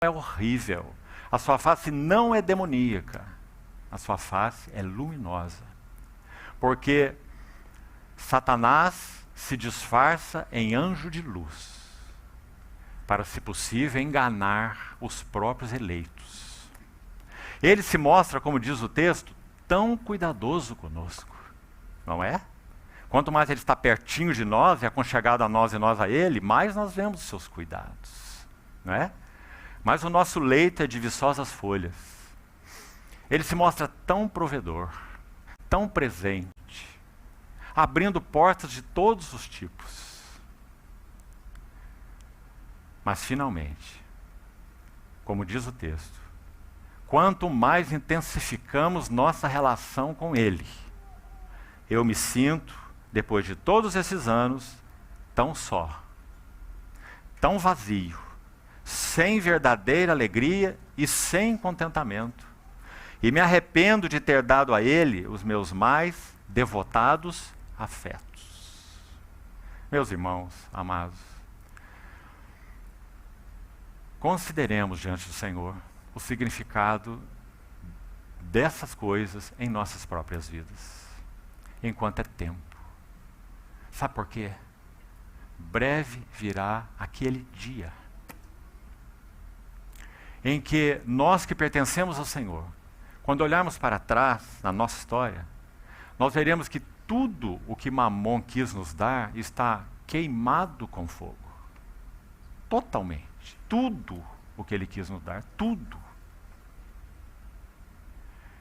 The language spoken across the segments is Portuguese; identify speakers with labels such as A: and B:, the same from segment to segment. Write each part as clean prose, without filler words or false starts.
A: é horrível. A sua face não é demoníaca. A sua face é luminosa. Porque Satanás se disfarça em anjo de luz para, se possível, enganar os próprios eleitos. Ele se mostra, como diz o texto, tão cuidadoso conosco, não é? Quanto mais ele está pertinho de nós e aconchegado a nós e nós a ele, mais nós vemos os seus cuidados, não é? Mas o nosso leito é de viçosas folhas. Ele se mostra tão provedor, tão presente, abrindo portas de todos os tipos. Mas finalmente, como diz o texto, quanto mais intensificamos nossa relação com Ele, eu me sinto, depois de todos esses anos, tão só, tão vazio, sem verdadeira alegria e sem contentamento. E me arrependo de ter dado a Ele os meus mais devotados afetos. Meus irmãos amados, consideremos diante do Senhor o significado dessas coisas em nossas próprias vidas, enquanto é tempo. Sabe por quê? Breve virá aquele dia em que nós que pertencemos ao Senhor, quando olharmos para trás na nossa história, nós veremos que tudo o que Mamon quis nos dar está queimado com fogo. Totalmente. Tudo o que ele quis nos dar, tudo.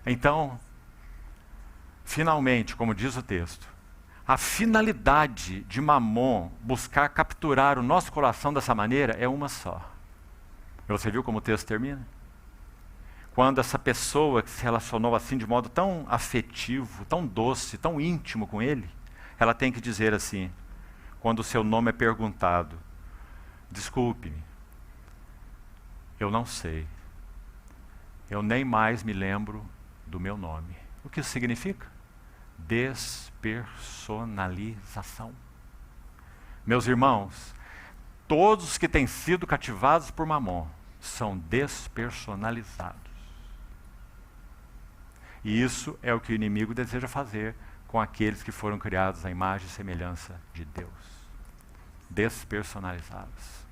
A: Então, finalmente, como diz o texto, a finalidade de Mamon buscar capturar o nosso coração dessa maneira é uma só. Você viu como o texto termina? Quando essa pessoa que se relacionou assim de modo tão afetivo, tão doce, tão íntimo com ele, ela tem que dizer assim, quando o seu nome é perguntado: desculpe-me, eu não sei, eu nem mais me lembro do meu nome. O que isso significa? Despersonalização. Meus irmãos, todos que têm sido cativados por Mamon são despersonalizados. E isso é o que o inimigo deseja fazer com aqueles que foram criados à imagem e semelhança de Deus. Despersonalizados.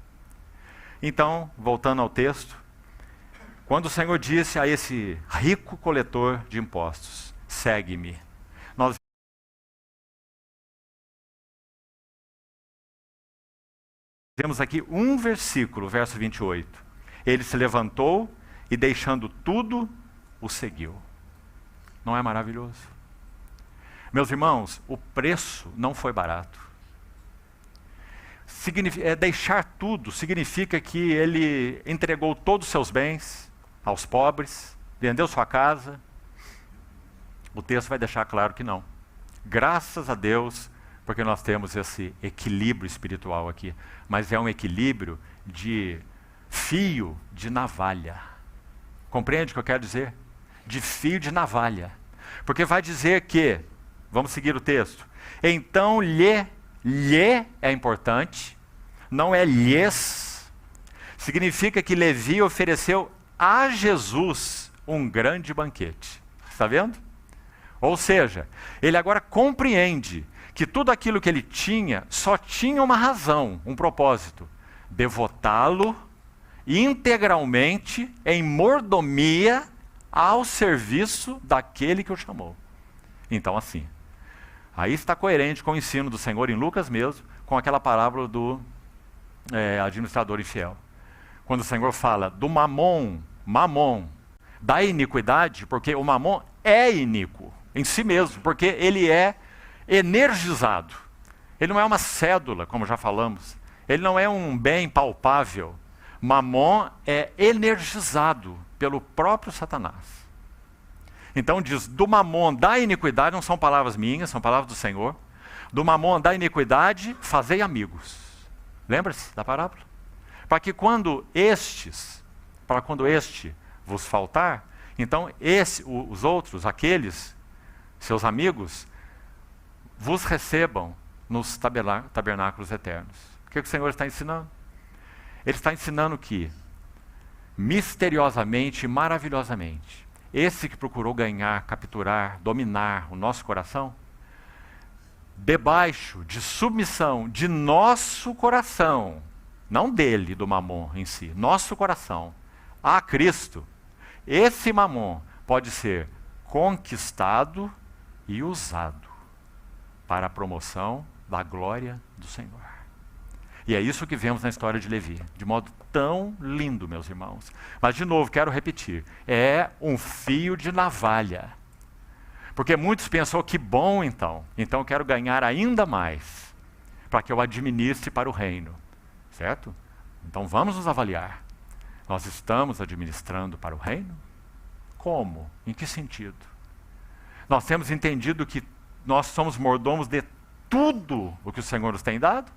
A: Então, voltando ao texto, quando o Senhor disse a esse rico coletor de impostos: segue-me, nós temos aqui um versículo, verso 28. Ele se levantou e, deixando tudo, o seguiu. Não é maravilhoso? Meus irmãos, o preço não foi barato. Deixar tudo significa que ele entregou todos os seus bens aos pobres, vendeu sua casa. O texto vai deixar claro que não. Graças a Deus, porque nós temos esse equilíbrio espiritual aqui. Mas é um equilíbrio de fio de navalha. Compreende o que eu quero dizer? De fio de navalha. Porque vai dizer que, vamos seguir o texto, então lhe é importante, não é lhes. Significa que Levi ofereceu a Jesus um grande banquete. Está vendo? Ou seja, ele agora compreende que tudo aquilo que ele tinha só tinha uma razão, um propósito: devotá-lo integralmente em mordomia ao serviço daquele que o chamou. Então, assim, aí está coerente com o ensino do Senhor em Lucas mesmo, com aquela parábola do administrador infiel. Quando o Senhor fala do mamon, da iniquidade, porque o mamon é iníquo em si mesmo, porque ele é energizado. Ele não é uma cédula, como já falamos. Ele não é um bem palpável. Mamon é energizado pelo próprio Satanás. Então diz, do mamon da iniquidade, não são palavras minhas, são palavras do Senhor. Do mamon da iniquidade, fazei amigos. Lembra-se da parábola? Para quando este vos faltar, então os outros, aqueles, seus amigos, vos recebam nos tabernáculos eternos. O que o Senhor está ensinando? Ele está ensinando que misteriosamente e maravilhosamente, esse que procurou ganhar, capturar, dominar o nosso coração, debaixo de submissão de nosso coração, não dele, do Mamon em si, nosso coração, a Cristo, esse Mamon pode ser conquistado e usado para a promoção da glória do Senhor. E é isso que vemos na história de Levi, de modo tão lindo, meus irmãos. Mas, de novo, quero repetir, é um fio de navalha. Porque muitos pensam, que bom então eu quero ganhar ainda mais, para que eu administre para o reino. Certo? Então vamos nos avaliar. Nós estamos administrando para o reino? Como? Em que sentido? Nós temos entendido que nós somos mordomos de tudo o que o Senhor nos tem dado?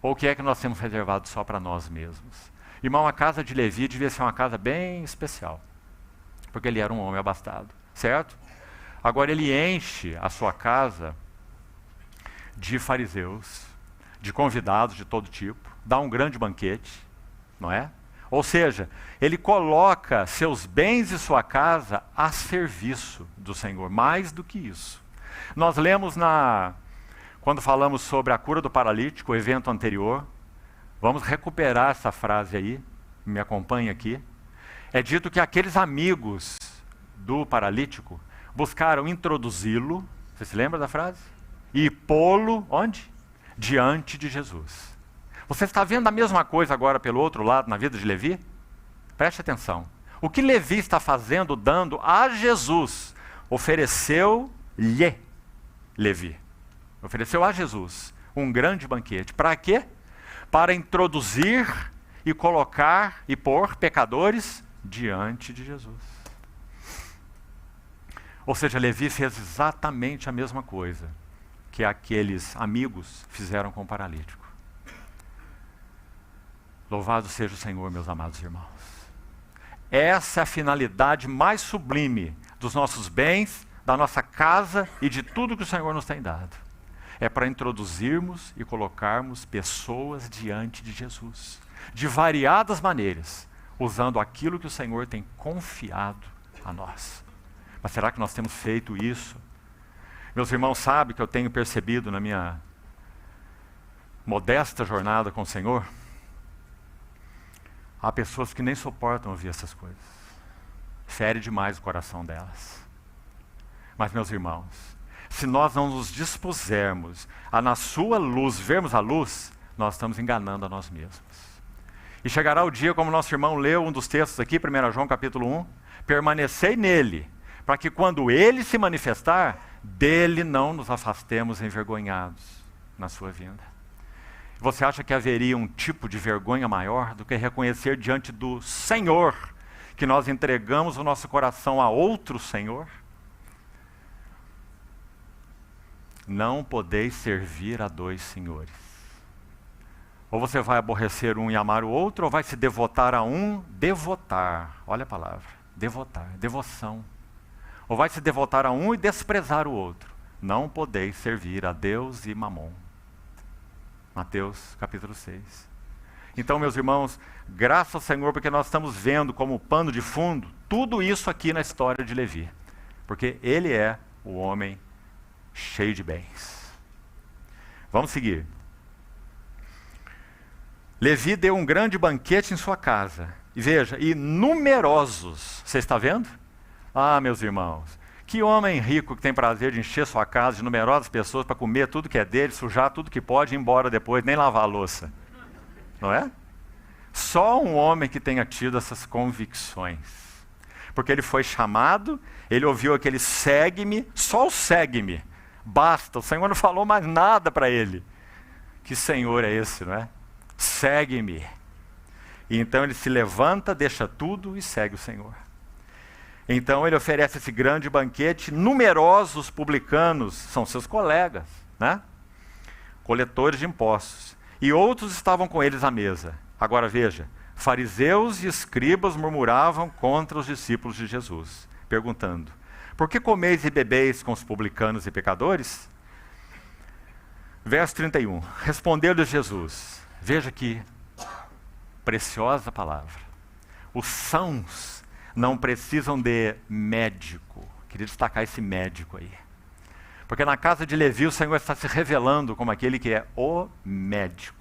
A: Ou o que é que nós temos reservado só para nós mesmos? Irmão, a casa de Levi devia ser uma casa bem especial, porque ele era um homem abastado, certo? Agora ele enche a sua casa de fariseus, de convidados de todo tipo, dá um grande banquete, não é? Ou seja, ele coloca seus bens e sua casa a serviço do Senhor, mais do que isso. Nós lemos quando falamos sobre a cura do paralítico, o evento anterior, vamos recuperar essa frase aí, me acompanhe aqui. É dito que aqueles amigos do paralítico buscaram introduzi-lo, você se lembra da frase? E pô-lo, onde? Diante de Jesus. Você está vendo a mesma coisa agora pelo outro lado na vida de Levi? Preste atenção. O que Levi está fazendo, dando a Jesus, ofereceu-lhe Levi. Ofereceu a Jesus um grande banquete. Para quê? Para introduzir e colocar e pôr pecadores diante de Jesus. Ou seja, Levi fez exatamente a mesma coisa que aqueles amigos fizeram com o paralítico. Louvado seja o Senhor, meus amados irmãos. Essa é a finalidade mais sublime dos nossos bens, da nossa casa e de tudo que o Senhor nos tem dado. É para introduzirmos e colocarmos pessoas diante de Jesus, de variadas maneiras, usando aquilo que o Senhor tem confiado a nós. Mas será que nós temos feito isso? Meus irmãos, sabem que eu tenho percebido na minha modesta jornada com o Senhor? Há pessoas que nem suportam ouvir essas coisas. Fere demais o coração delas. Mas, meus irmãos, se nós não nos dispusermos a na sua luz, vermos a luz, nós estamos enganando a nós mesmos. E chegará o dia, como nosso irmão leu um dos textos aqui, 1 João capítulo 1, permanecei nele, para que quando ele se manifestar, dele não nos afastemos envergonhados na sua vinda. Você acha que haveria um tipo de vergonha maior do que reconhecer diante do Senhor que nós entregamos o nosso coração a outro Senhor? Não podeis servir a dois senhores. Ou você vai aborrecer um e amar o outro, ou vai se devotar a um, devotar, olha a palavra, devotar, devoção. Ou vai se devotar a um e desprezar o outro. Não podeis servir a Deus e Mamon. Mateus capítulo 6. Então, meus irmãos, graças ao Senhor, porque nós estamos vendo como pano de fundo tudo isso aqui na história de Levi. Porque ele é o homem cheio de bens. Vamos seguir. Levi deu um grande banquete em sua casa. E veja, e numerosos. Você está vendo? Ah, meus irmãos, que homem rico que tem prazer de encher sua casa de numerosas pessoas para comer tudo que é dele, sujar tudo que pode e ir embora depois, nem lavar a louça. Não é? Só um homem que tenha tido essas convicções. Porque ele foi chamado, ele ouviu aquele segue-me, só o segue-me. Basta, o Senhor não falou mais nada para ele. Que Senhor é esse, não é? Segue-me. E então ele se levanta, deixa tudo e segue o Senhor. Então ele oferece esse grande banquete, numerosos publicanos, são seus colegas, né? Coletores de impostos. E outros estavam com eles à mesa. Agora veja, fariseus e escribas murmuravam contra os discípulos de Jesus, perguntando: por que comeis e bebeis com os publicanos e pecadores? Verso 31, respondeu-lhes Jesus, veja que preciosa palavra. Os sãos não precisam de médico. Queria destacar esse médico aí. Porque na casa de Levi o Senhor está se revelando como aquele que é o médico.